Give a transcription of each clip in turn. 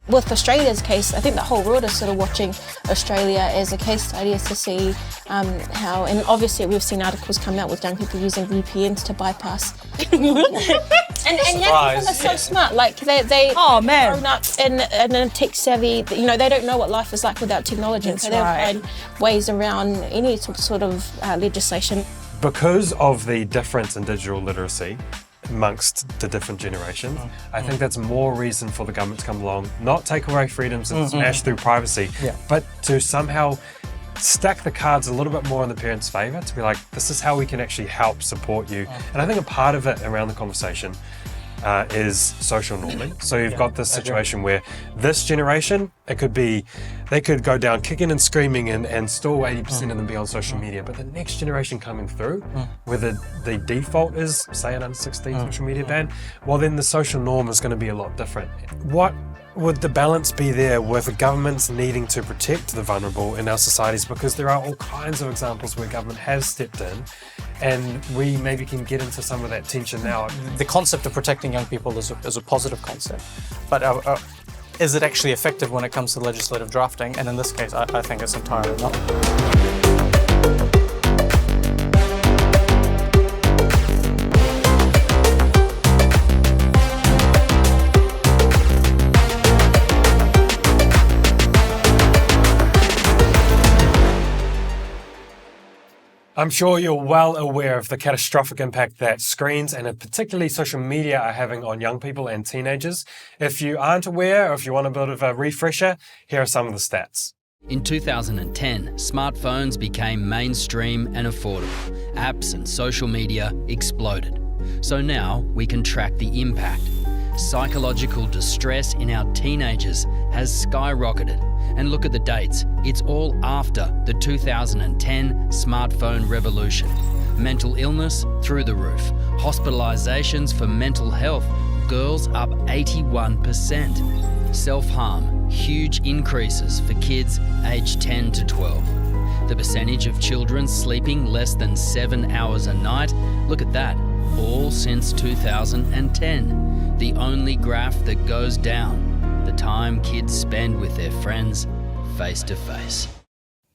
with Australia's case, I think the whole world is sort of watching Australia as a case study, as to see how, and obviously we've seen articles come out with young people using VPNs to bypass. and young people are so smart, like they grown up in a tech savvy, they don't know what life is like without technology, so they'll find ways around any sort of legislation. Because of the difference in digital literacy amongst the different generations, I think that's more reason for the government to come along, not take away freedoms and smash through privacy, but to somehow stack the cards a little bit more in the parents' favour, to be like, this is how we can actually help support you. And I think a part of it around the conversation is social norming. So you've got this situation where this generation, they could go down kicking and screaming and still 80% of them be on social media. But the next generation coming through, where the default is, say, an under 16 social media ban, well, then the social norm is going to be a lot different. What would the balance be there with governments needing to protect the vulnerable in our societies? Because there are all kinds of examples where government has stepped in, and we maybe can get into some of that tension now. The concept of protecting young people is a positive concept, but is it actually effective when it comes to legislative drafting? And in this case, I think it's entirely not. I'm sure you're well aware of the catastrophic impact that screens and particularly social media are having on young people and teenagers. If you aren't aware, or if you want a bit of a refresher, here are some of the stats. In 2010, smartphones became mainstream and affordable. Apps and social media exploded. So now we can track the impact. Psychological distress in our teenagers has skyrocketed. And look at the dates. It's all after the 2010 smartphone revolution. Mental illness through the roof. Hospitalizations for mental health, girls up 81%. Self-harm, huge increases for kids aged 10 to 12. The percentage of children sleeping less than 7 hours a night, look at that, all since 2010. The only graph that goes down. The time kids spend with their friends face to face.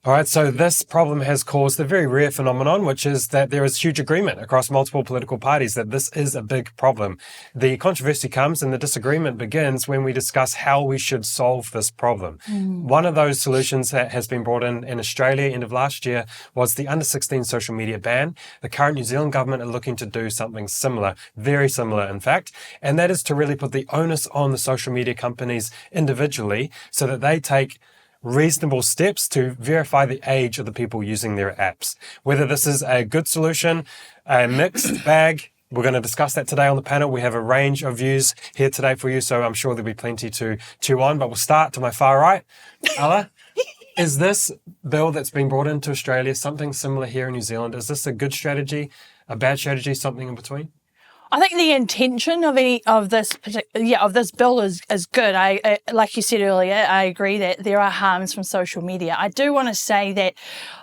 All right, so this problem has caused a very rare phenomenon, which is that there is huge agreement across multiple political parties that this is a big problem. The controversy comes and the disagreement begins when we discuss how we should solve this problem. One of those solutions that has been brought in Australia end of last year was the under 16 social media ban. The current New Zealand government are looking to do something similar, very similar in fact, and that is to really put the onus on the social media companies individually so that they take reasonable steps to verify the age of the people using their apps. Whether this is a good solution, a mixed bag, we're going to discuss that today on the panel. We have a range of views here today for you, so I'm sure there'll be plenty to chew on, but we'll start to my far right. Ella, is this bill that's been brought into Australia something similar here in New Zealand? Is this a good strategy, a bad strategy, something in between? I think the intention of this bill is good. I like you said earlier, I agree that there are harms from social media. I do want to say that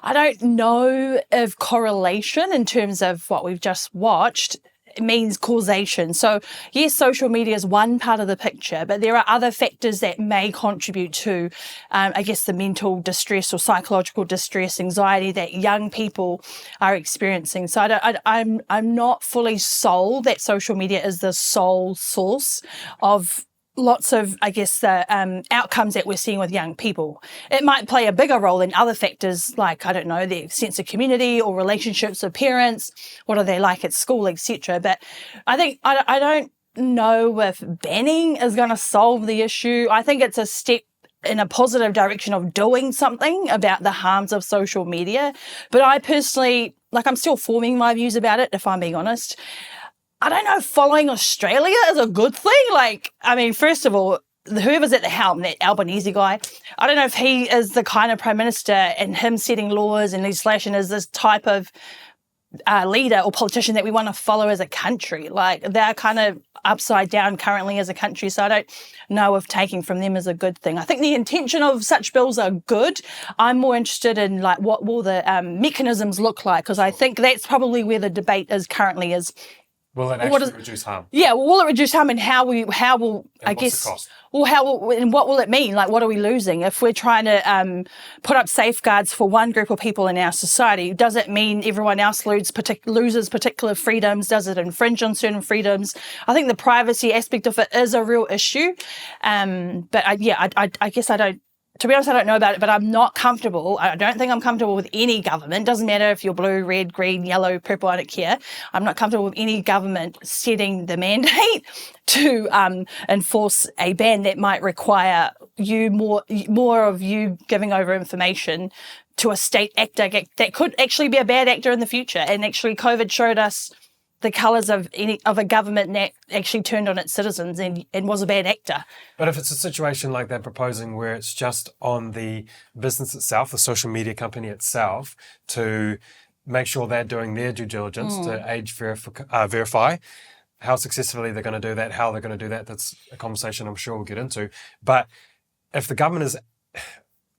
I don't know if correlation in terms of what we've just watched means causation. So yes, social media is one part of the picture, but there are other factors that may contribute to, I guess, the mental distress or psychological distress, anxiety that young people are experiencing. So I'm not fully sold that social media is the sole source of lots of, I guess, the outcomes that we're seeing with young people. It might play a bigger role in other factors like, I don't know, their sense of community or relationships with parents, what are they like at school, etc. But I think, I don't know if banning is going to solve the issue. I think it's a step in a positive direction of doing something about the harms of social media. But I personally, I'm still forming my views about it, if I'm being honest. I don't know if following Australia is a good thing. First of all, whoever's at the helm, that Albanese guy, I don't know if he is the kind of prime minister and him setting laws and legislation is this type of leader or politician that we want to follow as a country. They're kind of upside down currently as a country, so I don't know if taking from them is a good thing. I think the intention of such bills are good. I'm more interested in what will the mechanisms look like, because I think that's probably where the debate is currently is. Will it what actually is- reduce harm? Yeah, well, will it reduce harm, and how will I what's guess? the cost? Well, and what will it mean? Like, what are we losing if we're trying to put up safeguards for one group of people in our society? Does it mean everyone else loses particular freedoms? Does it infringe on certain freedoms? I think the privacy aspect of it is a real issue. But I guess I don't. To be honest, I don't know about it, but I'm not comfortable. I don't think I'm comfortable with any government. Doesn't matter if you're blue, red, green, yellow, purple, I don't care. I'm not comfortable with any government setting the mandate to enforce a ban that might require you more of you giving over information to a state actor that could actually be a bad actor in the future. And actually, COVID showed us the colours of a government that actually turned on its citizens and was a bad actor. But if it's a situation like they're proposing where it's just on the business itself, the social media company itself, to make sure they're doing their due diligence to age verify, how successfully they're going to do that, how they're going to do that, that's a conversation I'm sure we'll get into. But if the government is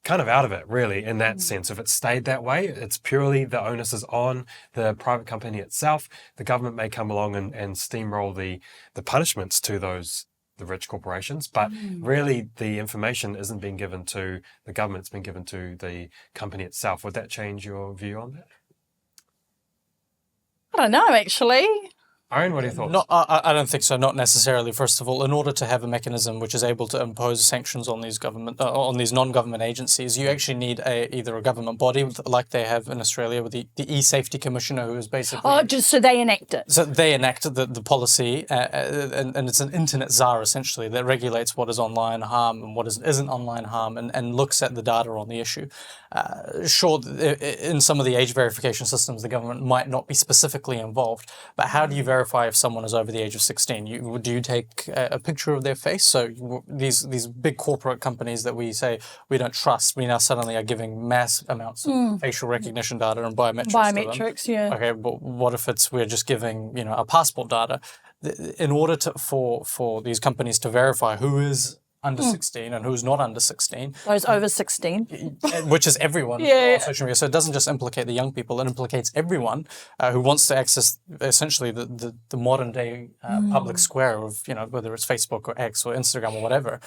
kind of out of it, really, in that sense. If it stayed that way, it's purely the onus is on the private company itself. The government may come along and steamroll the punishments to the rich corporations, but really the information isn't being given to the government, it's been given to the company itself. Would that change your view on that? I don't know, actually. Aaron, what are your thoughts? No, I don't think so. Not necessarily. First of all, in order to have a mechanism which is able to impose sanctions on these non-government agencies, you actually need either a government body like they have in Australia with the e-safety commissioner, who is basically Just so they enact it. so they enact the policy, and it's an internet czar essentially that regulates what is online harm and what isn't online harm, and looks at the data on the issue. Sure, in some of the age verification systems, the government might not be specifically involved, but how do you verify if someone is over the age of 16? Do you take a picture of their face? So these big corporate companies that we say we don't trust, we now suddenly are giving mass amounts of facial recognition data and biometrics to them. Yeah. Okay, but what if we're just giving our passport data? In order for these companies to verify who is under 16 and who's not under 16. Those over 16. Which is everyone on social media. So it doesn't just implicate the young people, it implicates everyone who wants to access essentially the modern day public square of, whether it's Facebook or X or Instagram or whatever.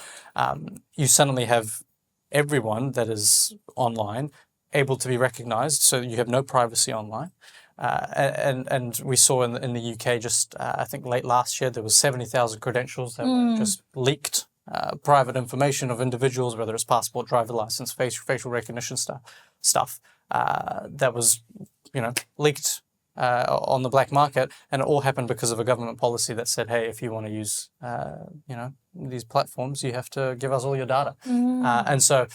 You suddenly have everyone that is online able to be recognized, so you have no privacy online. And we saw in the UK just, I think late last year, there was 70,000 credentials that were just leaked. Private information of individuals, whether it's passport, driver license, facial recognition stuff that was, leaked on the black market, and it all happened because of a government policy that said, hey, if you want to use, these platforms, you have to give us all your data. And so,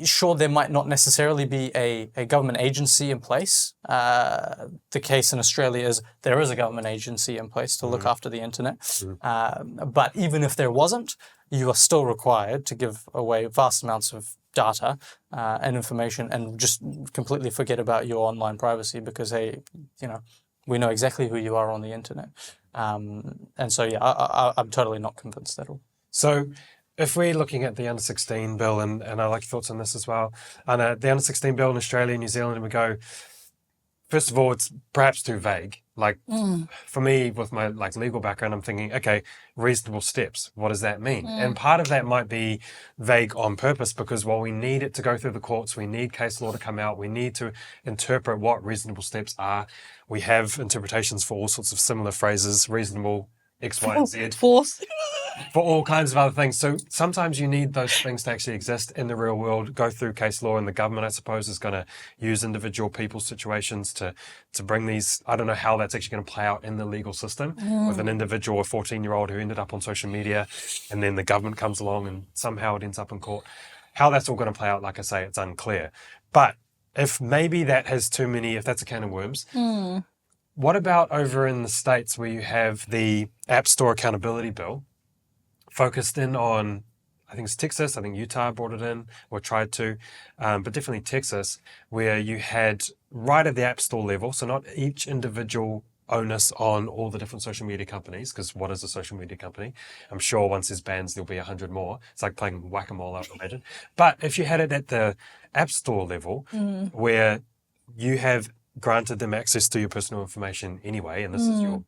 sure, there might not necessarily be a government agency in place. The case in Australia is there is a government agency in place to look after the internet. But even if there wasn't, you are still required to give away vast amounts of data and information and just completely forget about your online privacy because, hey, we know exactly who you are on the internet. And so, I'm totally not convinced at all. So if we're looking at the under 16 bill, and I like your thoughts on this as well, and the under 16 bill in Australia and New Zealand, and we go, first of all, it's perhaps too vague. Like for me, with my legal background, I'm thinking, okay, reasonable steps. What does that mean? And part of that might be vague on purpose because while we need it to go through the courts, we need case law to come out, we need to interpret what reasonable steps are. We have interpretations for all sorts of similar phrases, reasonable X, Y, and Z. Force. For all kinds of other things. So sometimes you need those things to actually exist in the real world, go through case law, and the government, I suppose, is going to use individual people's situations to bring these. I don't know how that's actually going to play out in the legal system with an individual, a 14-year-old who ended up on social media, and then the government comes along and somehow it ends up in court. How that's all going to play out, like I say, it's unclear. But if maybe that has too many, if that's a can of worms, what about over in the States where you have the App Store Accountability Bill focused in on, I think it's Texas, I think Utah brought it in or tried to, but definitely Texas, where you had right at the App Store level, so not each individual onus on all the different social media companies, because what is a social media company? I'm sure once there's bans, there'll be 100 more. It's like playing whack-a-mole, I would imagine. But if you had it at the App Store level, where you have granted them access to your personal information anyway, and this is your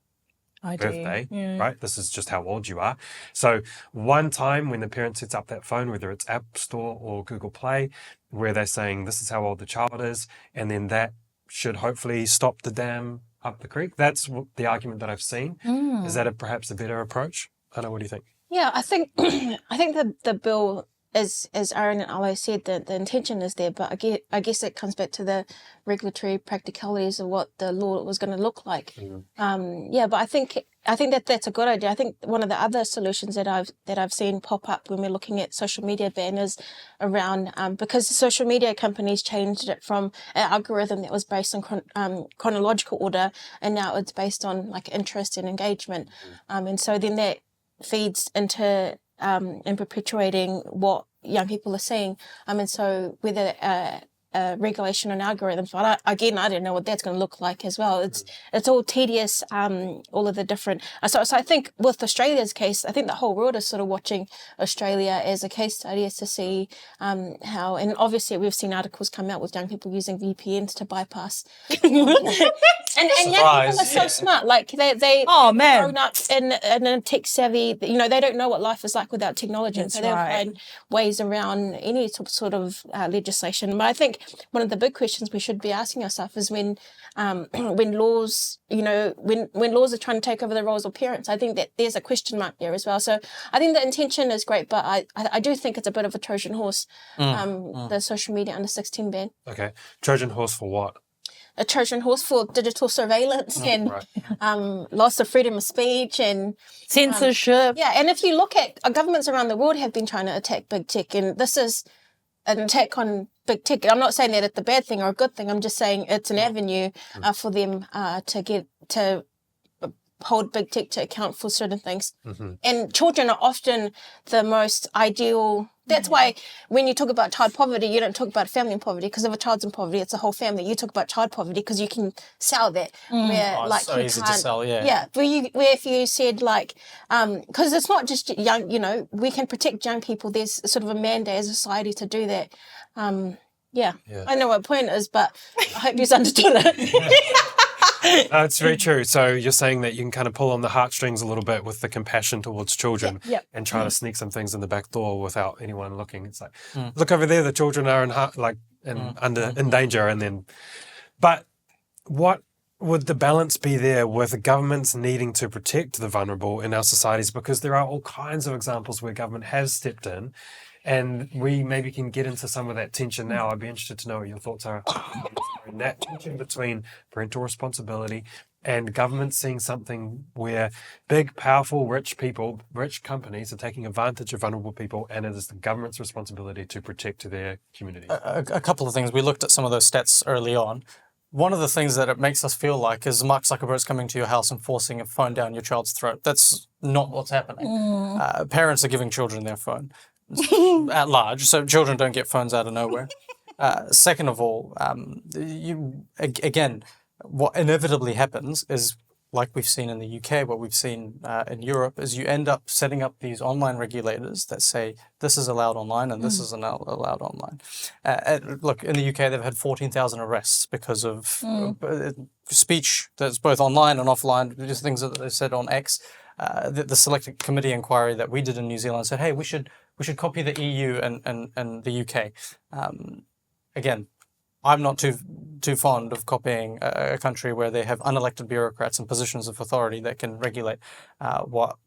birthday, right? This is just how old you are. So one time when the parent sets up that phone, whether it's App Store or Google Play, where they're saying this is how old the child is, and then that should hopefully stop the dam up the creek. That's the argument that I've seen. Is that perhaps a better approach? I don't know, what do you think? Yeah, I think I think the bill, as Aaron and Alo said, the intention is there, but I guess it comes back to the regulatory practicalities of what the law was going to look like. Yeah, but I think that's a good idea. I think one of the other solutions that I've seen pop up when we're looking at social media ban is around because the social media companies changed it from an algorithm that was based on chronological order, and now it's based on like interest and engagement, and so then that feeds into and perpetuating what young people are seeing. And so whether regulation on algorithms, but I don't know what that's going to look like as well. It's all tedious, all of the different. So I think with Australia's case, I think the whole world is sort of watching Australia as a case study, as to see how, and obviously we've seen articles come out with young people using VPNs to bypass. and young people are so smart. Like they grown up in a tech savvy. You know, they don't know what life is like without technology, and so they'll find ways around any sort of legislation. But I think one of the big questions we should be asking ourselves is when laws, when laws are trying to take over the roles of parents, I think that there's a question mark there as well. So I think the intention is great, but I do think it's a bit of a Trojan horse, the social media under 16 ban. Okay. Trojan horse for what? A Trojan horse for digital surveillance and loss of freedom of speech and censorship. And if you look at governments around the world have been trying to attack big tech, and this is an attack on big tech. I'm not saying that it's a bad thing or a good thing. I'm just saying it's an avenue for them to hold big tech to account for certain things. And children are often the most ideal. That's why when you talk about child poverty, you don't talk about family poverty, because if a child's in poverty, it's a whole family. You talk about child poverty because you can sell that. Where it's so easy to sell, Yeah, where if you said like, because it's not just young, we can protect young people. There's sort of a mandate as a society to do that. I know what the point is, but I hope you've understood it. It's very true. So you're saying that you can kind of pull on the heartstrings a little bit with the compassion towards children and try to sneak some things in the back door without anyone looking. It's like, look over there, the children are in danger. And then, but what would the balance be there with governments needing to protect the vulnerable in our societies? Because there are all kinds of examples where government has stepped in. And we maybe can get into some of that tension now. I'd be interested to know what your thoughts are in that tension between parental responsibility and government seeing something where big, powerful, rich companies are taking advantage of vulnerable people, and it is the government's responsibility to protect their community. A couple of things. We looked at some of those stats early on. One of the things that it makes us feel like is Mark Zuckerberg's coming to your house and forcing a phone down your child's throat. That's not what's happening. Parents are giving children their phone. At large, so children don't get phones out of nowhere. Second of all, what inevitably happens is, like we've seen in the UK, what we've seen in Europe, is you end up setting up these online regulators that say this is allowed online and this isn't allowed online. Look, in the UK, they've had 14,000 arrests because of speech that's both online and offline, just things that they said on X. The select committee inquiry that we did in New Zealand said, hey, we should copy the EU and the UK. Again, I'm not too fond of copying a country where they have unelected bureaucrats in positions of authority that can regulate what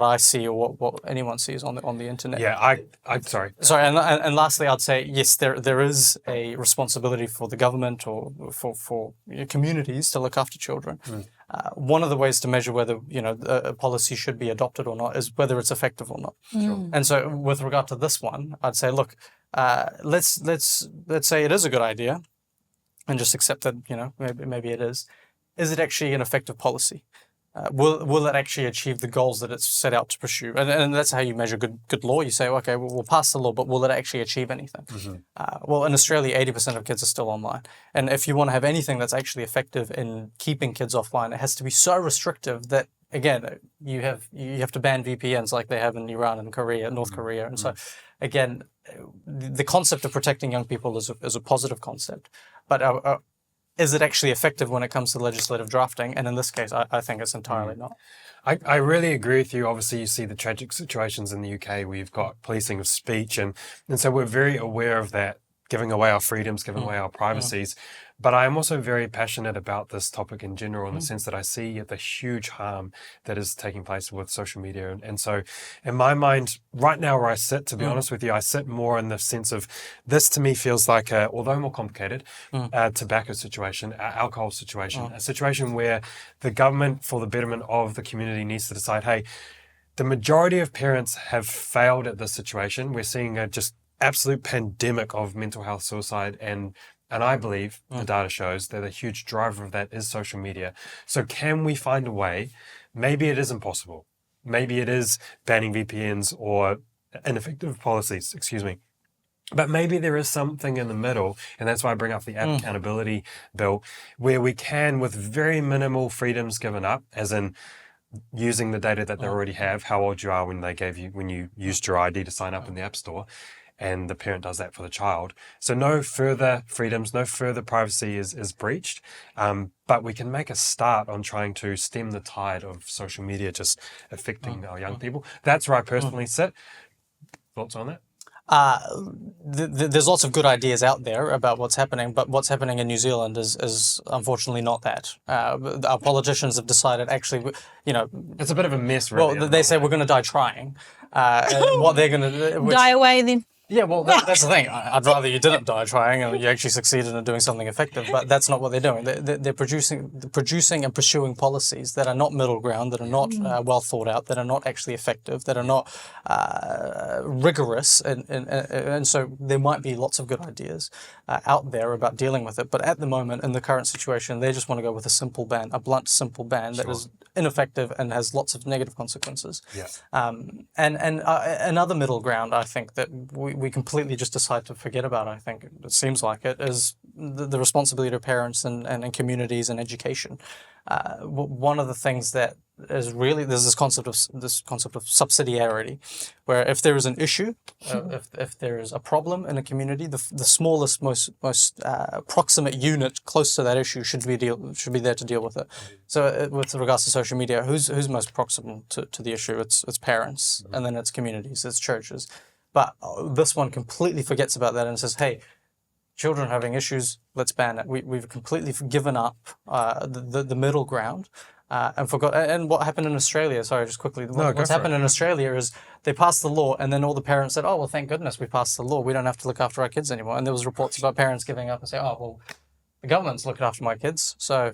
I see or what anyone sees on the internet. Yeah, I'm sorry. Sorry, and lastly, I'd say yes, there is a responsibility for the government or for communities to look after children. One of the ways to measure whether a policy should be adopted or not is whether it's effective or not. Sure. And so, with regard to this one, I'd say, look, let's say it is a good idea, and just accept that maybe it is. Is it actually an effective policy? Will it actually achieve the goals that it's set out to pursue? And that's how you measure good law. You say, okay, we'll pass the law, but will it actually achieve anything? Well, in Australia, 80% of kids are still online. And if you want to have anything that's actually effective in keeping kids offline, it has to be so restrictive that, again, you have to ban VPNs like they have in Iran and North Korea. And so, again, the concept of protecting young people is a positive concept. But is it actually effective when it comes to legislative drafting? And in this case, I think it's entirely not. I really agree with you. Obviously, you see the tragic situations in the UK where you've got policing of speech, and so we're very aware of that, giving away our freedoms, giving away our privacies. But I am also very passionate about this topic in general, in the sense that I see the huge harm that is taking place with social media. And so in my mind, right now where I sit, to be honest with you, I sit more in the sense of this to me feels like a, although more complicated, tobacco situation, alcohol situation, a situation where the government, for the betterment of the community, needs to decide, hey, the majority of parents have failed at this situation. We're seeing a just absolute pandemic of mental health suicide, and I believe the data shows that a huge driver of that is social media. So can we find a way? Maybe it is impossible. Maybe it is banning VPNs or ineffective policies, but maybe there is something in the middle, and that's why I bring up the App Accountability Bill, where we can, with very minimal freedoms given up, as in using the data that they already have, how old you are when you used your ID to sign up in the App Store, and the parent does that for the child. So no further freedoms, no further privacy is breached, but we can make a start on trying to stem the tide of social media just affecting our young people. That's where I personally sit. Thoughts on that? There's lots of good ideas out there about what's happening, but what's happening in New Zealand is unfortunately not that. Our politicians have decided, actually, It's a bit of a mess, really. well, they say we're going to die trying. And what they're going to do... Die away then. Yeah, well, that's the thing. I'd rather you didn't die trying and you actually succeeded in doing something effective, but that's not what they're doing. They're producing and pursuing policies that are not middle ground, that are not well thought out, that are not actually effective, that are not rigorous, and so there might be lots of good ideas out there about dealing with it, but at the moment, in the current situation, they just want to go with a simple ban, a blunt, simple ban that is ineffective and has lots of negative consequences. Yeah. And another middle ground, I think, that we completely just decide to forget about, I think, it seems like it, is the responsibility of parents and communities and education. One of the things that is really, there's this concept of subsidiarity, where if there is an issue, if there is a problem in a community, the smallest, most proximate unit close to that issue should be there to deal with it. So with regards to social media, who's most proximate to the issue? It's parents, and then it's communities, it's churches. But this one completely forgets about that and says, hey, children having issues, let's ban it. We've completely given up the middle ground and forgot. And what happened in Australia, sorry, just quickly, what's happened in Australia is they passed the law, and then all the parents said, oh, well, thank goodness we passed the law. We don't have to look after our kids anymore. And there was reports about parents giving up and saying, oh, well, the government's looking after my kids, so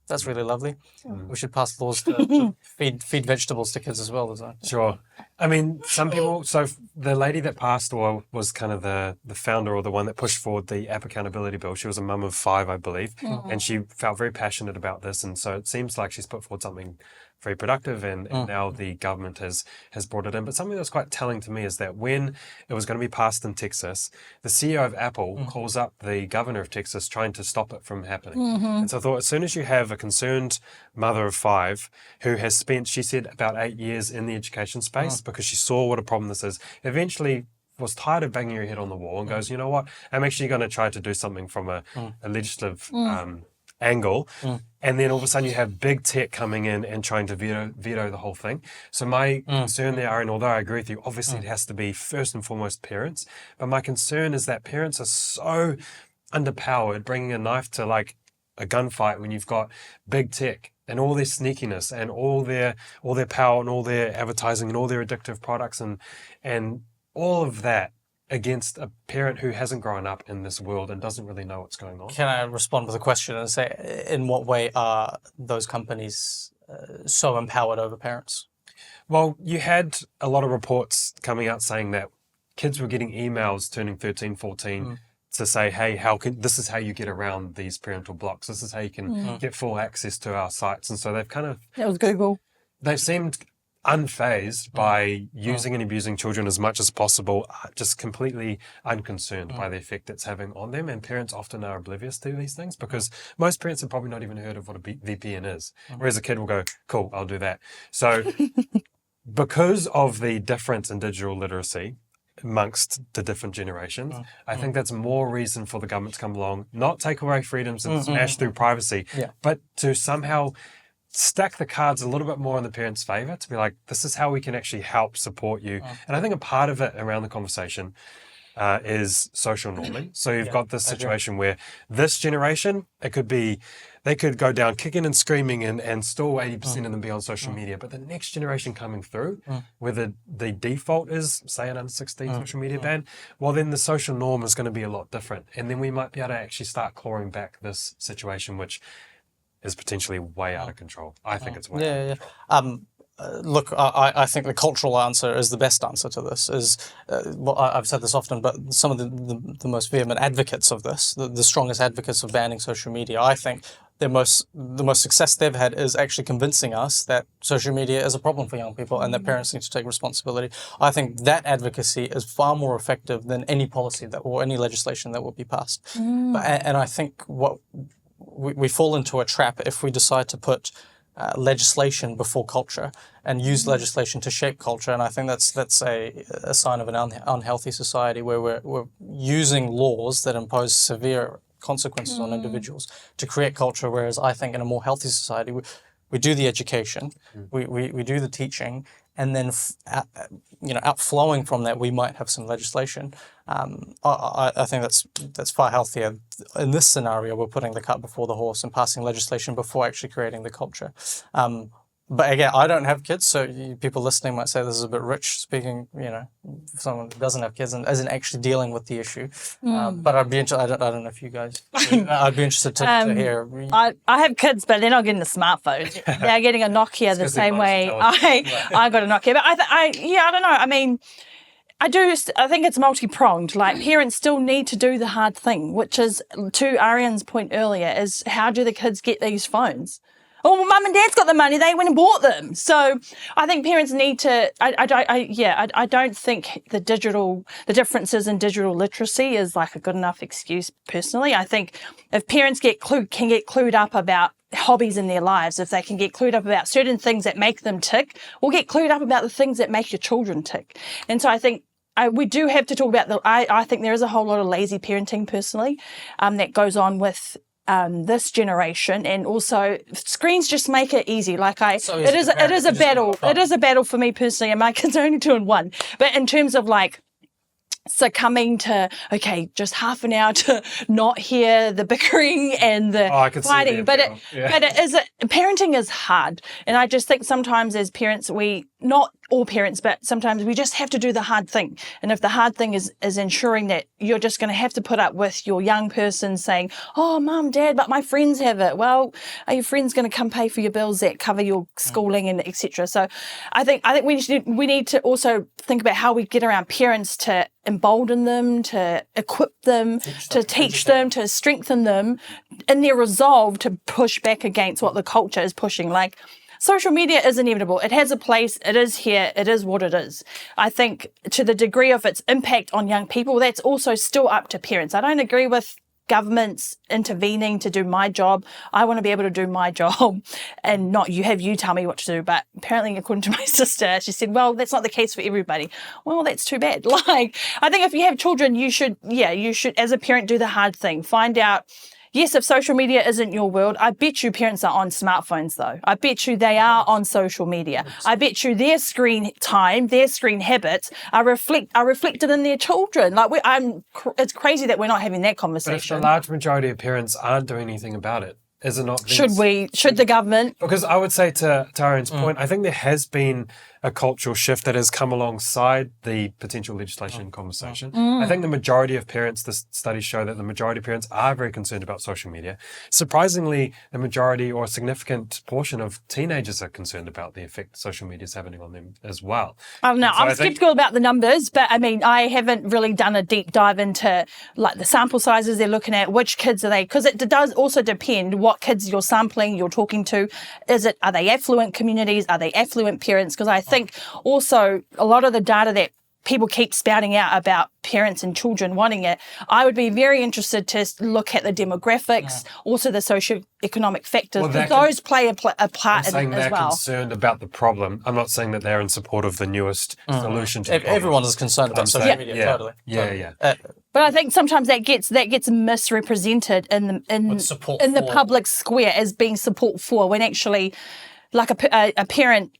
that's really lovely. We should pass laws to feed vegetables to kids as well, isn't it? Sure. I mean, some people, so the lady that passed or was kind of the founder or the one that pushed forward the App Accountability Bill, she was a mum of 5, I believe, and she felt very passionate about this. And so it seems like she's put forward something very productive, and now the government has brought it in. But something that's quite telling to me is that when it was going to be passed in Texas, the CEO of Apple calls up the governor of Texas trying to stop it from happening. And so I thought, as soon as you have a concerned mother of 5 who has spent, she said, about 8 years in the education space because she saw what a problem this is, eventually was tired of banging her head on the wall and goes, you know what, I'm actually going to try to do something from a legislative angle. And then all of a sudden you have big tech coming in and trying to veto the whole thing. So my concern there, and although I agree with you, obviously it has to be first and foremost parents, but my concern is that parents are so underpowered, bringing a knife to like a gunfight when you've got big tech and all their sneakiness and all their power and all their advertising and all their addictive products and all of that against a parent who hasn't grown up in this world and doesn't really know what's going on. Can I respond with a question and say, in what way are those companies so empowered over parents? Well, you had a lot of reports coming out saying that kids were getting emails turning 13, 14 to say, hey, this is how you get around these parental blocks. This is how you can get full access to our sites. And so they've kind of... That was Google. They've seemed unfazed by using and abusing children as much as possible, just completely unconcerned by the effect it's having on them. And parents often are oblivious to these things because most parents have probably not even heard of what a VPN is. Whereas a kid will go, cool, I'll do that. So because of the difference in digital literacy, amongst the different generations. I think that's more reason for the government to come along, not take away freedoms and smash through privacy, but to somehow stack the cards a little bit more in the parents' favour, to be like, this is how we can actually help support you. And I think a part of it around the conversation is social norming. So you've got this situation where this generation, it could be, they could go down kicking and screaming and still 80% of them be on social media. But the next generation coming through, where the default is, say, an under 16 social media ban, well, then the social norm is going to be a lot different. And then we might be able to actually start clawing back this situation, which is potentially way out of control. I think it's way out of control. Look, I think the cultural answer is the best answer to this. Well, I've said this often, but some of the most vehement advocates of this, the strongest advocates of banning social media, I think the most success they've had is actually convincing us that social media is a problem for young people and that parents need to take responsibility. I think that advocacy is far more effective than any policy or any legislation that will be passed. And I think what we fall into a trap if we decide to put legislation before culture and use legislation to shape culture. And I think that's a sign of an unhealthy society where we're using laws that impose severe consequences on individuals to create culture, whereas I think in a more healthy society we do the education, we do the teaching, and then outflowing from that we might have some legislation. I think that's far healthier. In this scenario, we're putting the cart before the horse and passing legislation before actually creating the culture. But again, I don't have kids, so people listening might say this is a bit rich speaking, if someone doesn't have kids and isn't actually dealing with the issue. But I'd be interested, I don't know if you guys, I'd be interested to hear. I have kids, but they're not getting a smartphone. They're getting a Nokia the same way I got a Nokia. But I don't know. I mean, I think it's multi-pronged. Like, parents still need to do the hard thing, which is, to Arian's point earlier, is how do the kids get these phones? Oh, well, mum and dad's got the money. They went and bought them. So I think parents need to. I don't think the differences in digital literacy is like a good enough excuse. Personally, I think if parents can get clued up about hobbies in their lives, if they can get clued up about certain things that make them tick, or get clued up about the things that make your children tick. And so I think we do have to talk about I think there is a whole lot of lazy parenting personally that goes on with this generation, and also screens just make it easy. Like it is a battle. It is a battle for me personally, and my kids are only 2 and 1. But in terms of like succumbing to just half an hour to not hear the bickering and the fighting, but parenting is hard, and I just think sometimes as parents not all parents, but sometimes we just have to do the hard thing. And if the hard thing is ensuring that you're just going to have to put up with your young person saying, oh, mum, dad, but my friends have it. Well, are your friends going to come pay for your bills that cover your schooling and etc.? So I think we need to also think about how we get around parents to embolden them, to equip them, to teach them, to strengthen them in their resolve to push back against what the culture is pushing. Like, social media is inevitable. It has a place. It is here. It is what it is. I think to the degree of its impact on young people, that's also still up to parents. I don't agree with governments intervening to do my job. I want to be able to do my job and not you tell me what to do. But apparently, according to my sister, she said, well, that's not the case for everybody. Well, that's too bad. Like, I think if you have children, you should, as a parent, do the hard thing. Find out. Yes, if social media isn't your world, I bet you parents are on smartphones, though. I bet you they are on social media. I bet you their screen time, their screen habits are reflected in their children. Like, it's crazy that we're not having that conversation. But if the large majority of parents aren't doing anything about it, is it not? Should the government? Because I would say to Arian's point, I think there has been a cultural shift that has come alongside the potential legislation conversation. I think the majority of parents, the studies show that the majority of parents are very concerned about social media. Surprisingly, the majority or a significant portion of teenagers are concerned about the effect social media is having on them as well. I don't know. I'm skeptical about the numbers, but I mean, I haven't really done a deep dive into like the sample sizes they're looking at, which kids are they, because it does also depend what kids you're sampling, you're talking to. Are they affluent communities? Are they affluent parents? Because I think also a lot of the data that people keep spouting out about parents and children wanting it, I would be very interested to look at the demographics, also the socioeconomic factors, Well, because those play a part in saying it they're as well. concerned about the problem. I'm not saying that they're in support of the newest solution to the problem. Everyone is concerned about social media, totally. Yeah. But I think sometimes that gets misrepresented in the public square as being support for, when actually, like a parent,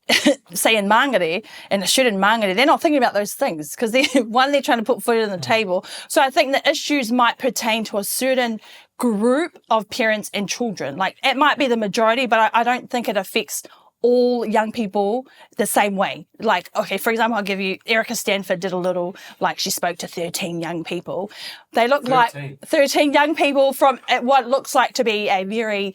say in Mangere, and a student in Mangere, they're not thinking about those things because they're trying to put food on the table. So I think the issues might pertain to a certain group of parents and children. Like, it might be the majority, but I don't think it affects all young people the same way. Like, okay, for example, I'll give you, Erica Stanford did a little, like, she spoke to 13 young people. They look like 13 young people from what looks like to be a very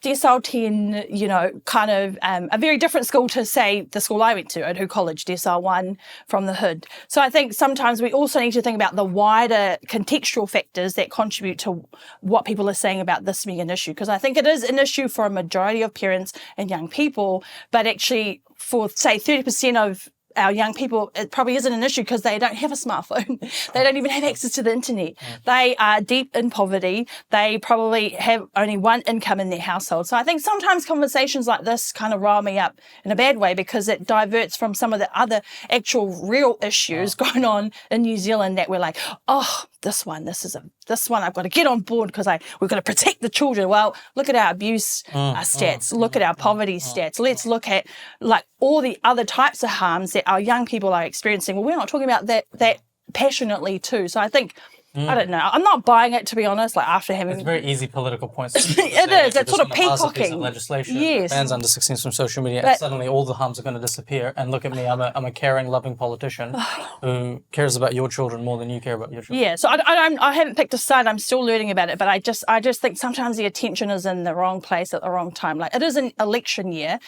decile 10, kind of a very different school to, say, the school I went to, at Who College, decile 1 from the hood. So I think sometimes we also need to think about the wider contextual factors that contribute to what people are saying about this being an issue, because I think it is an issue for a majority of parents and young people, but actually for, say, 30% of our young people, it probably isn't an issue because they don't have a smartphone. They don't even have access to the internet. They are deep in poverty. They probably have only one income in their household. So I think sometimes conversations like this kind of rile me up in a bad way, because it diverts from some of the other actual real issues going on in New Zealand that we're like, oh, this one I've got to get on board because we've got to protect the children. Well, look at our abuse stats. Look at our poverty stats. Let's look at, like, all the other types of harms that our young people are experiencing. Well, we're not talking about that passionately too. So I think, I don't know. I'm not buying it, to be honest. Like, after having, it's very easy political points. It is. It's sort of peacocking. Legislation Yes. bans under 16s from social media, and suddenly all the harms are going to disappear. And look at me, I'm a caring, loving politician who cares about your children more than you care about your children. Yeah. So I haven't picked a side. I'm still learning about it, but I just think sometimes the attention is in the wrong place at the wrong time. Like, it is an election year.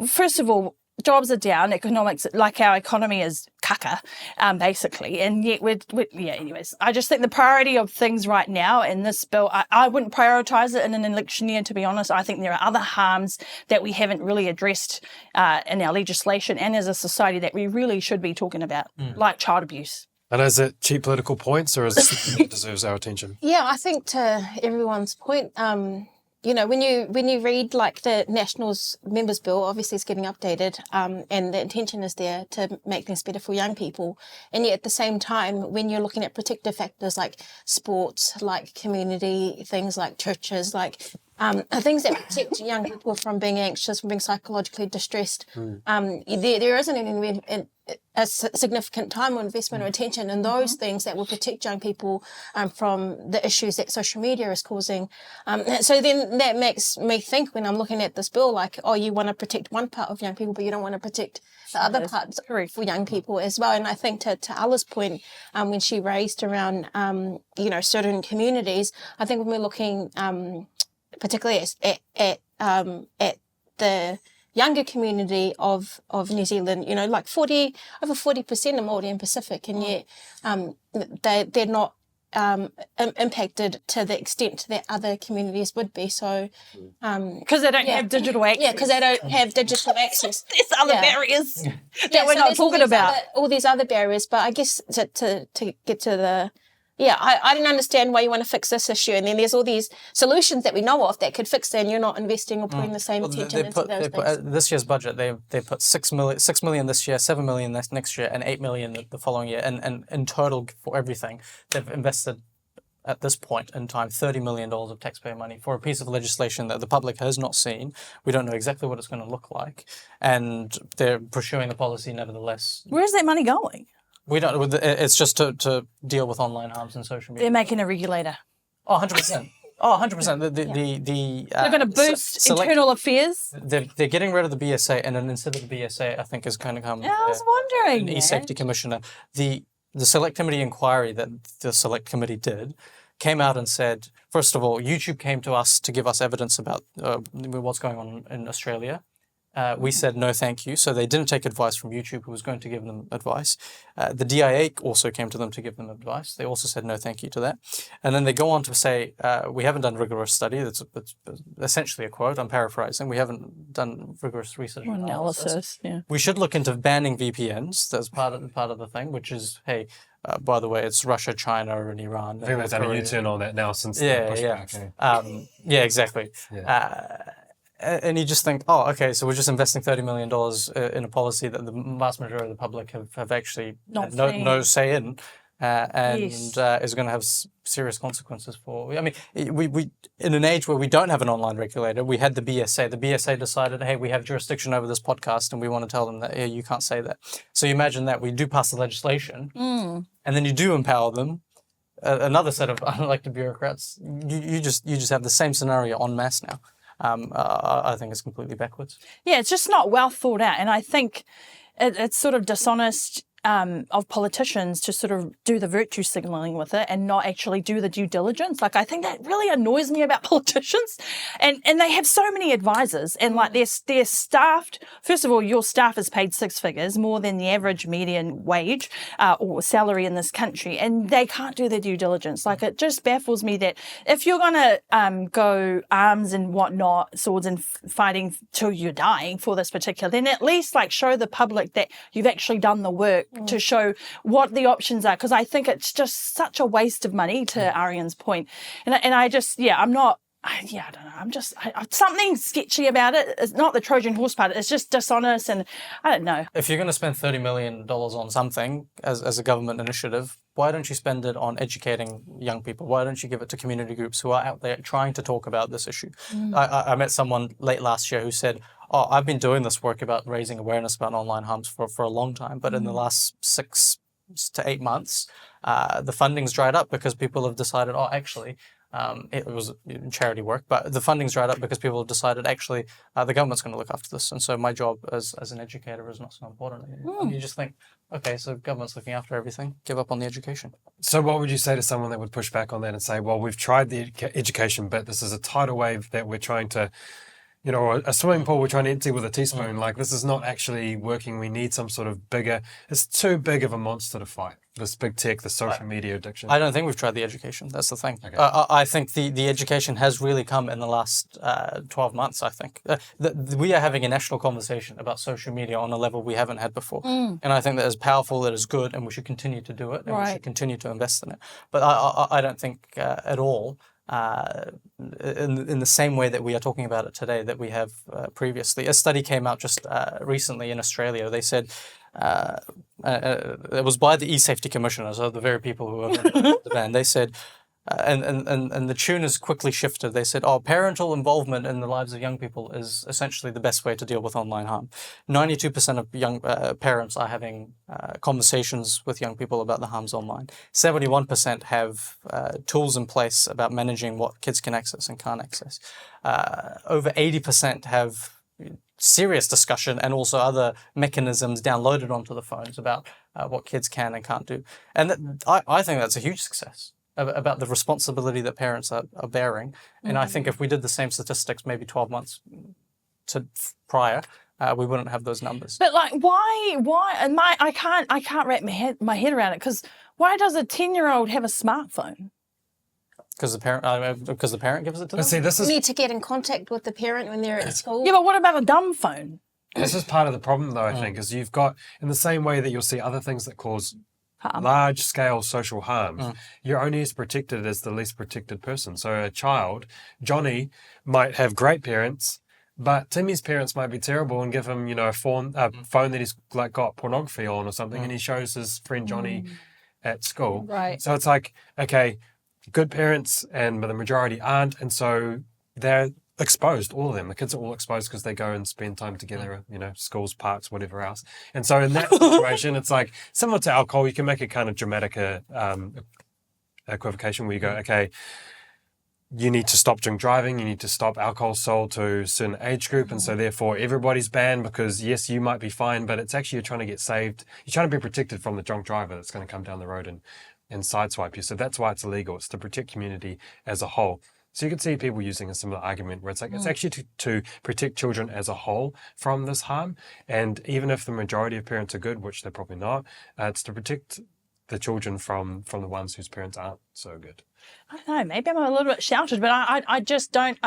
First of all, jobs are down, economics, like our economy is caca, basically, and yet anyways, I just think the priority of things right now in this bill, I wouldn't prioritise it in an election year, to be honest. I think there are other harms that we haven't really addressed in our legislation and as a society that we really should be talking about, like child abuse. And is it cheap political points, or is it something that deserves our attention? Yeah, I think to everyone's point, when you read, like, the Nationals members bill, obviously it's getting updated, and the intention is there to make things better for young people. And yet at the same time, when you're looking at protective factors like sports, like community, things like churches, like things that protect young people from being anxious, from being psychologically distressed, there isn't a significant time or investment or attention in those things that will protect young people from the issues that social media is causing. So then that makes me think, when I'm looking at this bill, like, oh, you want to protect one part of young people, but you don't want to protect the other parts for young people as well. And I think to Ala's point, when she raised around, certain communities, I think when we're looking particularly at the younger community of New Zealand, like over 40% are Māori and Pacific, and yet they're not impacted to the extent that other communities would be. So because they don't have digital access. Yeah, because they don't have digital access. There's other barriers that we're not talking about. All these other barriers, but I guess to get to the... Yeah, I don't understand why you want to fix this issue, and then there's all these solutions that we know of that could fix it, and you're not investing or putting the same attention into those things. This year's budget, they put 6 million this year, 7 million next year, and 8 million the following year, and in total for everything, they've invested at this point in time $30 million of taxpayer money for a piece of legislation that the public has not seen. We don't know exactly what it's going to look like, and they're pursuing the policy nevertheless. Where's that money going? We don't. It's just to deal with online harms and social media. They're making a regulator. Oh, 100%. Oh, 100%. They're going to boost internal affairs. They're getting rid of the BSA, and then instead of the BSA, I think is going to come. Yeah, I was wondering. An e-safety commissioner. The select committee inquiry that the select committee did came out and said, first of all, YouTube came to us to give us evidence about what's going on in Australia. We said no, thank you. So they didn't take advice from YouTube, who was going to give them advice. The DIA also came to them to give them advice. They also said no, thank you to that. And then they go on to say, we haven't done rigorous study. That's essentially a quote. I'm paraphrasing. We haven't done rigorous research Or analysis. Yeah. We should look into banning VPNs. That's part of the thing, which is, hey, by the way, it's Russia, China, and Iran. I think they've done a U-turn on that now since the yeah. pushback. Yeah, exactly. Yeah. And you just think, oh, okay, so we're just investing $30 million in a policy that the vast majority of the public have actually Not no say in, and Yes. is going to have serious consequences for. I mean, we in an age where we don't have an online regulator, we had the BSA. The BSA decided, hey, we have jurisdiction over this podcast, and we want to tell them that, yeah, you can't say that. So you imagine that we do pass the legislation, and then you do empower them. Another set of unelected bureaucrats. You just have the same scenario en masse now. I think it's completely backwards. Yeah, it's just not well thought out. And I think it's sort of dishonest of politicians to sort of do the virtue signaling with it and not actually do the due diligence. Like, I think that really annoys me about politicians. And they have so many advisors, and like they're staffed. First of all, your staff is paid six figures, more than the average median wage or salary in this country, and they can't do their due diligence. Like, it just baffles me that if you're going to go arms and whatnot, swords and fighting till you're dying for this particular, then at least like show the public that you've actually done the work to show what the options are, because I think it's just such a waste of money, to Arian's point. And I just, I'm not, I don't know. I'm just something sketchy about it. It's not the Trojan horse part. It's just dishonest, and I don't know. If you're going to spend $30 million on something as a government initiative, why don't you spend it on educating young people? Why don't you give it to community groups who are out there trying to talk about this issue? I met someone late last year who said, oh, I've been doing this work about raising awareness about online harms for a long time, but in the last 6 to 8 months, the funding's dried up because people have decided, oh, actually, it was charity work, but the funding's dried up because people have decided, actually, the government's going to look after this. And so my job as an educator is not so important anymore. And you just think, okay, so government's looking after everything, give up on the education. So what would you say to someone that would push back on that and say, well, we've tried the education bit, this is a tidal wave that we're trying to, a swimming pool we're trying to empty with a teaspoon. Like, this is not actually working. We need some sort of bigger, it's too big of a monster to fight. This big tech, the social media addiction. I don't think we've tried the education. That's the thing. Okay. I think the education has really come in the last 12 months, I think. We are having a national conversation about social media on a level we haven't had before. And I think that is powerful, that is good, and we should continue to do it, and we should continue to invest in it. But I don't think at all, in the same way that we are talking about it today, that we have previously. A study came out just recently in Australia. They said, it was by the e-safety commissioner, so the very people who are the ban. They said, and the tune has quickly shifted. They said, parental involvement in the lives of young people is essentially the best way to deal with online harm. 92% of young parents are having conversations with young people about the harms online. 71% have tools in place about managing what kids can access and can't access. Over 80% have serious discussion and also other mechanisms downloaded onto the phones about what kids can and can't do. And I think that's a huge success about the responsibility that parents are bearing. And I think if we did the same statistics maybe 12 months prior, we wouldn't have those numbers. But like, why? And I can't wrap my head around it, because why does a 10-year-old have a smartphone? Because the parent gives it to them. See, this You is need to get in contact with the parent when they're at school. Yeah, but what about a dumb phone? this is part of the problem, though. I think is you've got, in the same way that you'll see other things that cause large-scale social harms, you're only as protected as the least protected person. So a child, Johnny, might have great parents, but Timmy's parents might be terrible and give him, a phone that he's like got pornography on or something, and he shows his friend Johnny at school. Right. So it's like, okay, good parents, but the majority aren't, and so they're exposed, all of them. The kids are all exposed because they go and spend time together, schools, parks, whatever else. And so in that situation, it's like similar to alcohol. You can make a kind of dramatic equivocation where you go, okay, you need to stop drink driving, you need to stop alcohol sold to a certain age group, and so therefore everybody's banned because, yes, you might be fine, but it's actually you're trying to get saved. You're trying to be protected from the drunk driver that's going to come down the road and sideswipe you. So that's why it's illegal. It's to protect community as a whole. So you could see people using a similar argument where it's like, it's actually to protect children as a whole from this harm. And even if the majority of parents are good, which they're probably not, it's to protect the children from the ones whose parents aren't so good. I don't know, maybe I'm a little bit shouted, but I just don't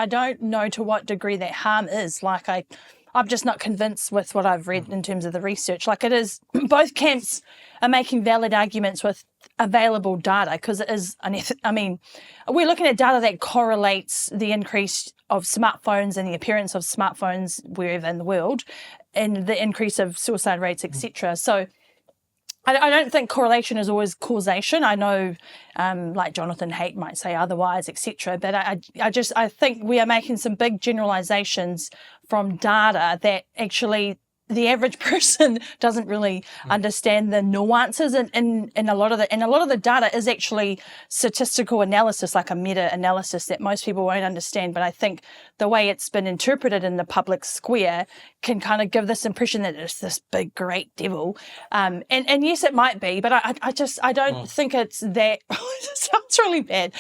know to what degree that harm is. Like I'm just not convinced with what I've read in terms of the research. Like it is, both camps are making valid arguments with available data, because it is, I mean, we're looking at data that correlates the increase of smartphones and the appearance of smartphones wherever in the world and the increase of suicide rates, etc. So I don't think correlation is always causation. I know, like Jonathan Haidt might say otherwise, etc. But I think we are making some big generalizations from data that actually the average person doesn't really understand the nuances in a lot of the data is actually statistical analysis, like a meta-analysis that most people won't understand. But I think the way it's been interpreted in the public square can kind of give this impression that it's this big, great devil. And yes, it might be, but I don't think it's that. It sounds really bad.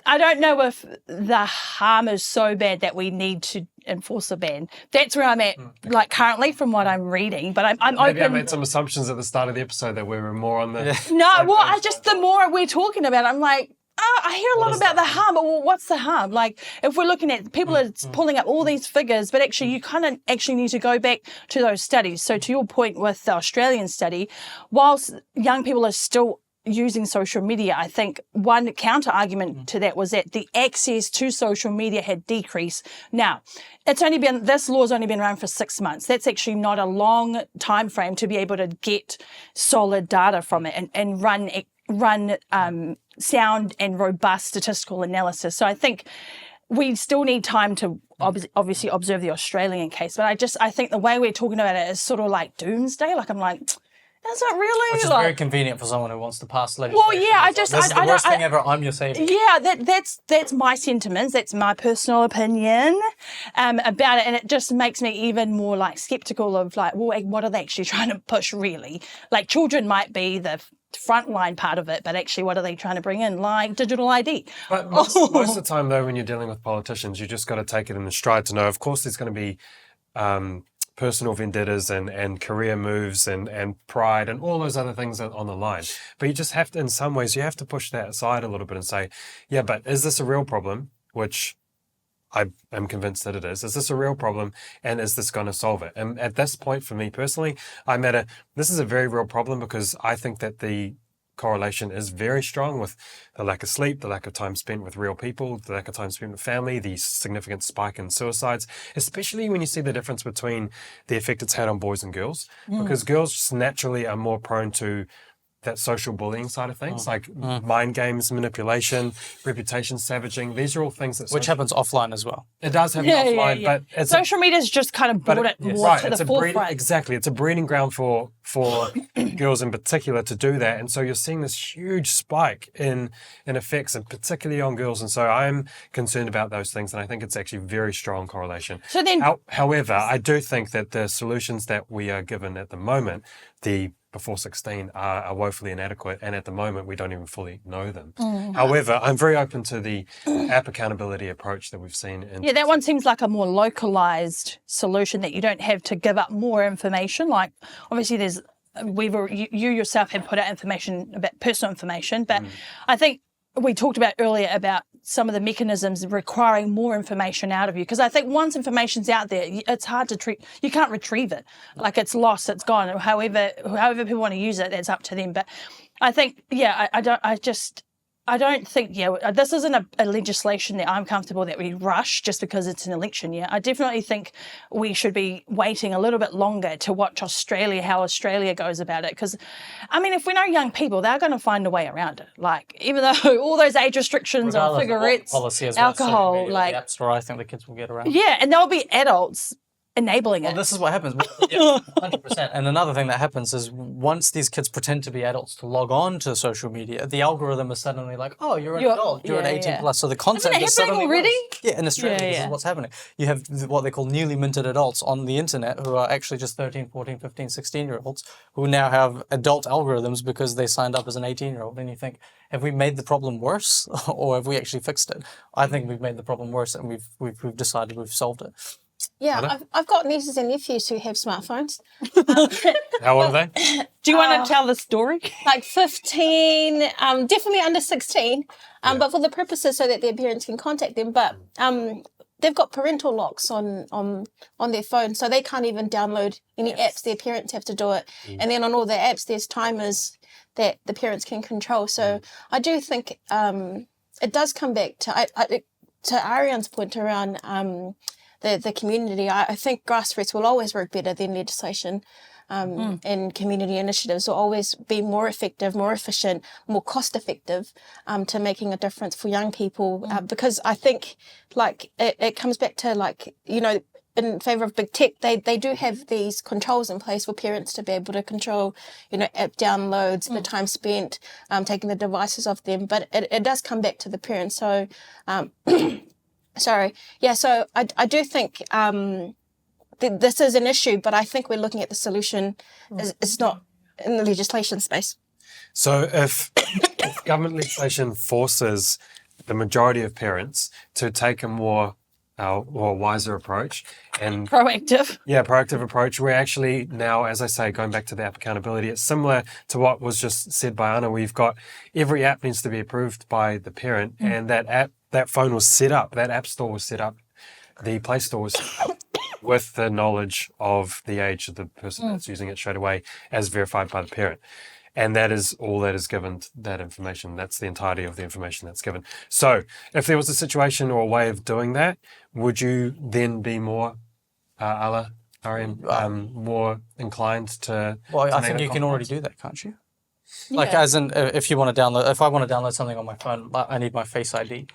I don't know if the harm is so bad that we need to enforce a ban. That's where I'm at, like currently, from what I'm reading. But I'm Maybe open. I made some assumptions at the start of the episode that we were more on the... No, well, the more we're talking about it, I'm like, I hear a lot about the harm, but well, what's the harm? Like, if we're looking at, people are pulling up all these figures, but actually you kind of actually need to go back to those studies. So to your point with the Australian study, whilst young people are still using social media, I think one counter argument to that was that the access to social media had decreased. Now, this law's only been around for 6 months. That's actually not a long time frame to be able to get solid data from it and run sound and robust statistical analysis. So I think we still need time to obviously observe the Australian case. But I think the way we're talking about it is sort of like doomsday. Like I'm like, that's not really. Which is very convenient for someone who wants to pass legislation. Well, yeah, this is the worst thing ever. I'm your savior. Yeah, that's my sentiments. That's my personal opinion about it, and it just makes me even more like skeptical of like, well, what are they actually trying to push really? Like, children might be the frontline part of it, but actually, what are they trying to bring in, like digital ID? But most of the time, though, when you're dealing with politicians, you just got to take it in the stride to know. Of course, there's going to be personal vendettas and career moves and pride and all those other things on the line. But you just have to, in some ways, you have to push that aside a little bit and say, yeah, but is this a real problem? Which I am convinced that it is. Is this a real problem? And is this going to solve it? And at this point, for me personally, this is a very real problem, because I think that the correlation is very strong with the lack of sleep, the lack of time spent with real people, the lack of time spent with family, the significant spike in suicides, especially when you see the difference between the effect it's had on boys and girls, because girls just naturally are more prone to that social bullying side of things, like mind games, manipulation, reputation savaging. These are all things that... Which happens offline as well. It does happen offline, but... It's social media's just kind of brought it more to the forefront. Exactly. It's a breeding ground for girls in particular to do that. And so you're seeing this huge spike in effects, and particularly on girls. And so I'm concerned about those things, and I think it's actually very strong correlation. So then... However, I do think that the solutions that we are given at the moment, the before 16, are woefully inadequate, and at the moment we don't even fully know them. However, I'm very open to the app accountability approach that we've seen. That one seems like a more localized solution, that you don't have to give up more information. Like, obviously you yourself have put out information about personal information, but I think we talked about earlier about some of the mechanisms requiring more information out of you. Because I think once information's out there, it's hard to treat. You can't retrieve it. Like, it's lost, it's gone. However people want to use it, that's up to them. But I think, I don't think, this isn't a legislation that I'm comfortable that we rush just because it's an election year. I definitely think we should be waiting a little bit longer to watch how Australia goes about it. Because, I mean, if we know young people, they're going to find a way around it. Like, even though all those age restrictions on cigarettes, alcohol, the App Store, I think the kids will get around. Yeah, and there'll be adults enabling it. Well, this is what happens. Yeah, 100%. And another thing that happens is once these kids pretend to be adults to log on to social media, the algorithm is suddenly like, oh, you're an adult, you're an 18 plus. So the content Isn't it is suddenly happening already? worse. Yeah, in Australia, this is what's happening. You have what they call newly minted adults on the internet who are actually just 13, 14, 15, 16-year-olds who now have adult algorithms because they signed up as an 18-year-old. And you think, have we made the problem worse or have we actually fixed it? I think we've made the problem worse and we've decided we've solved it. Yeah, I've got nieces and nephews who have smartphones. How old are they? Do you want to tell the story? Like 15, definitely under 16, but for the purposes so that their parents can contact them. But they've got parental locks on their phone, so they can't even download any apps. Their parents have to do it. And then on all the apps, there's timers that the parents can control. So I do think it does come back to Ariane's point around the community. I think grassroots will always work better than legislation. And community initiatives will always be more effective, more efficient, more cost effective to making a difference for young people. Because I think like it comes back to like, you know, in favour of big tech, they do have these controls in place for parents to be able to control, you know, app downloads, the time spent, taking the devices off them. But it does come back to the parents. So, sorry. Yeah, so I do think this is an issue, but I think we're looking at the solution. It's not in the legislation space. So if government legislation forces the majority of parents to take a more or wiser approach and proactive approach, we're actually now, as I say, going back to the app accountability, it's similar to what was just said by Anna. We've got every app needs to be approved by the parent, and that phone was set up, that app store was set up, the Play Store was set up with the knowledge of the age of the person that's using it straight away as verified by the parent. And that is all that is given, that information. That's the entirety of the information that's given. So if there was a situation or a way of doing that, would you then be more, Ariane, more inclined to... Well, I think you can already do that, can't you? Like as in, if I want to download something on my phone, I need my Face ID.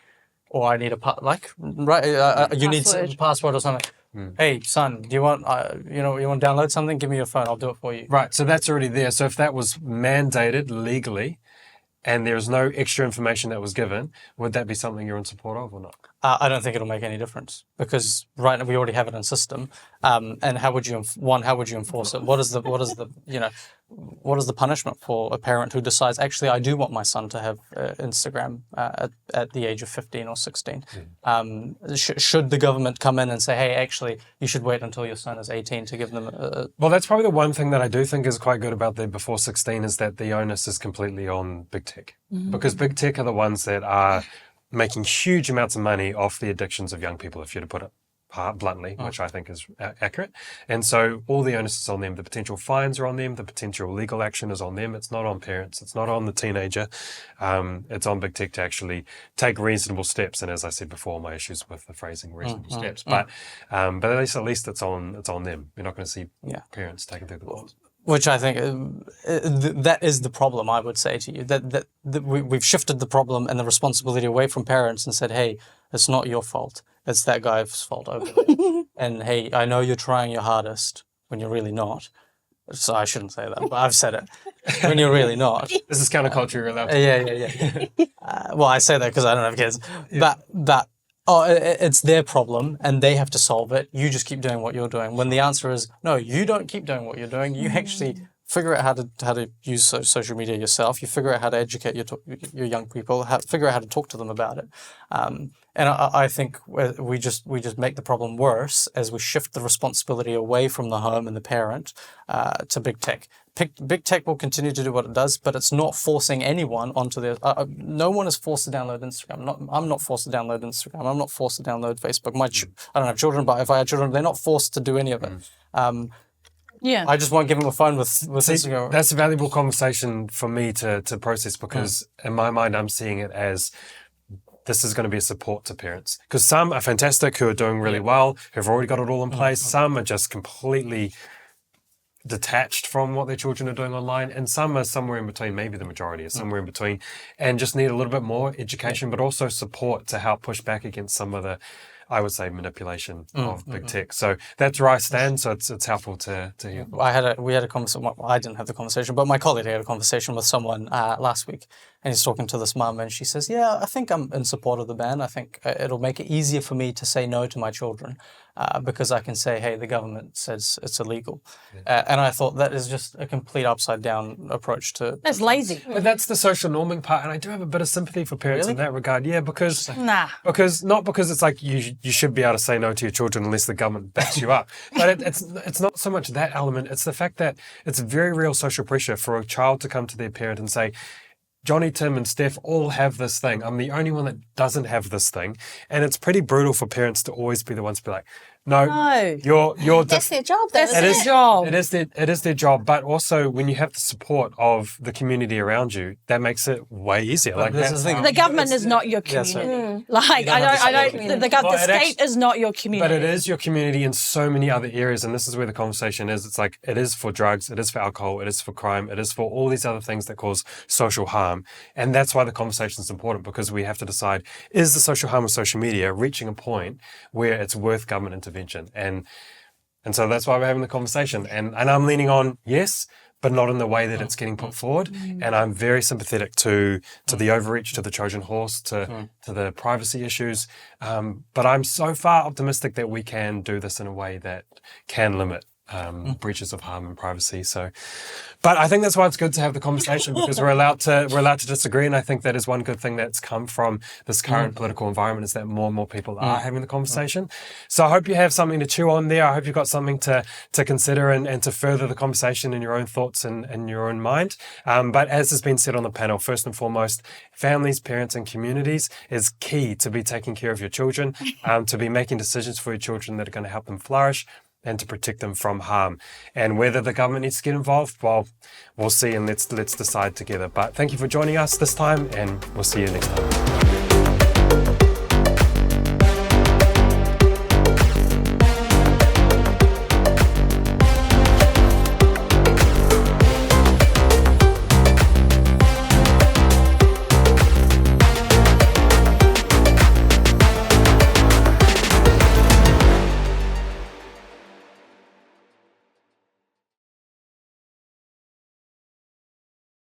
Or I need you need a password or something. Hey, son, do you want, you want to download something? Give me your phone. I'll do it for you. Right. So that's already there. So if that was mandated legally and there's no extra information that was given, would that be something you're in support of or not? I don't think it'll make any difference because right now we already have it in system. And how would you enforce it? What is the punishment for a parent who decides, actually, I do want my son to have Instagram at the age of 15 or 16? Should the government come in and say, hey, actually, you should wait until your son is 18 to give them Well, that's probably the one thing that I do think is quite good about the before 16 is that the onus is completely on big tech. Because big tech are the ones that are making huge amounts of money off the addictions of young people, if you're to put it bluntly, which I think is accurate. And so all the onus is on them. The potential fines are on them. The potential legal action is on them. It's not on parents. It's not on the teenager. It's on big tech to actually take reasonable steps. And as I said before, my issues with the phrasing reasonable steps. But at least it's on them. You're not going to see parents taking through the laws. Which I think that is the problem, I would say to you, that we've shifted the problem and the responsibility away from parents and said, hey, it's not your fault. It's that guy's fault over there. And hey, I know you're trying your hardest when you're really not. So I shouldn't say that, but I've said it. When you're really not. This is counterculture, you're allowed to. Yeah. Well, I say that because I don't have kids. Yeah. But it's their problem and they have to solve it. You just keep doing what you're doing. When the answer is, no, you don't keep doing what you're doing. You actually figure out how to use social media yourself. You figure out how to educate your young people, figure out how to talk to them about it. And I think we just make the problem worse as we shift the responsibility away from the home and the parent to big tech. Big tech will continue to do what it does, but it's not forcing anyone onto their... no one is forced to download Instagram. I'm not forced to download Instagram. I'm not forced to download Facebook. I don't have children, but if I had children, they're not forced to do any of it. I just won't give them a phone with Instagram. That's a valuable conversation for me to process because in my mind, I'm seeing it as this is going to be a support to parents. Because some are fantastic, who are doing really well, who've already got it all in place. Some are just completely detached from what their children are doing online, and some are somewhere in between. Maybe the majority is somewhere in between and just need a little bit more education, but also support to help push back against some of the I would say, manipulation of big tech. So that's where I stand. So it's helpful to hear. We had a conversation. Well, I didn't have the conversation, but my colleague had a conversation with someone last week, and he's talking to this mum, and she says, "Yeah, I think I'm in support of the ban. I think it'll make it easier for me to say no to my children because I can say, hey, the government says it's illegal." And I thought that is just a complete upside down approach to. That's lazy. But that's the social norming part, and I do have a bit of sympathy for parents in that regard. Yeah, because Nah. not because it's like you should be able to say no to your children unless the government backs you up. But it's not so much that element. It's the fact that it's very real social pressure for a child to come to their parent and say, Johnny, Tim, and Steph all have this thing. I'm the only one that doesn't have this thing. And it's pretty brutal for parents to always be the ones to be like, no. You're That's their job, though, That's isn't their it? job. It is their job, but also when you have the support of the community around you, that makes it way easier. Like this that's is the thing. The government is not your Yeah, so- community. Like I don't. The state is not your community. But it is your community in so many other areas, and this is where the conversation is. It's like it is for drugs, it is for alcohol, it is for crime, it is for all these other things that cause social harm. And that's why the conversation is important, because we have to decide, is the social harm of social media reaching a point where it's worth government intervention? And so that's why we're having the conversation. And I'm leaning on yes, but not in the way that it's getting put forward. And I'm very sympathetic to the overreach, to the Trojan horse, to the privacy issues. But I'm so far optimistic that we can do this in a way that can limit breaches of harm and privacy. So, but I think that's why it's good to have the conversation, because we're allowed to disagree. And I think that is one good thing that's come from this current political environment, is that more and more people are having the conversation. So I hope you have something to chew on there. I hope you've got something to consider and to further the conversation in your own thoughts and your own mind. But as has been said on the panel, first and foremost, families, parents, and communities is key to be taking care of your children, to be making decisions for your children that are going to help them flourish, and to protect them from harm. And whether the government needs to get involved, well, we'll see, and let's decide together. But thank you for joining us this time, and we'll see you next time.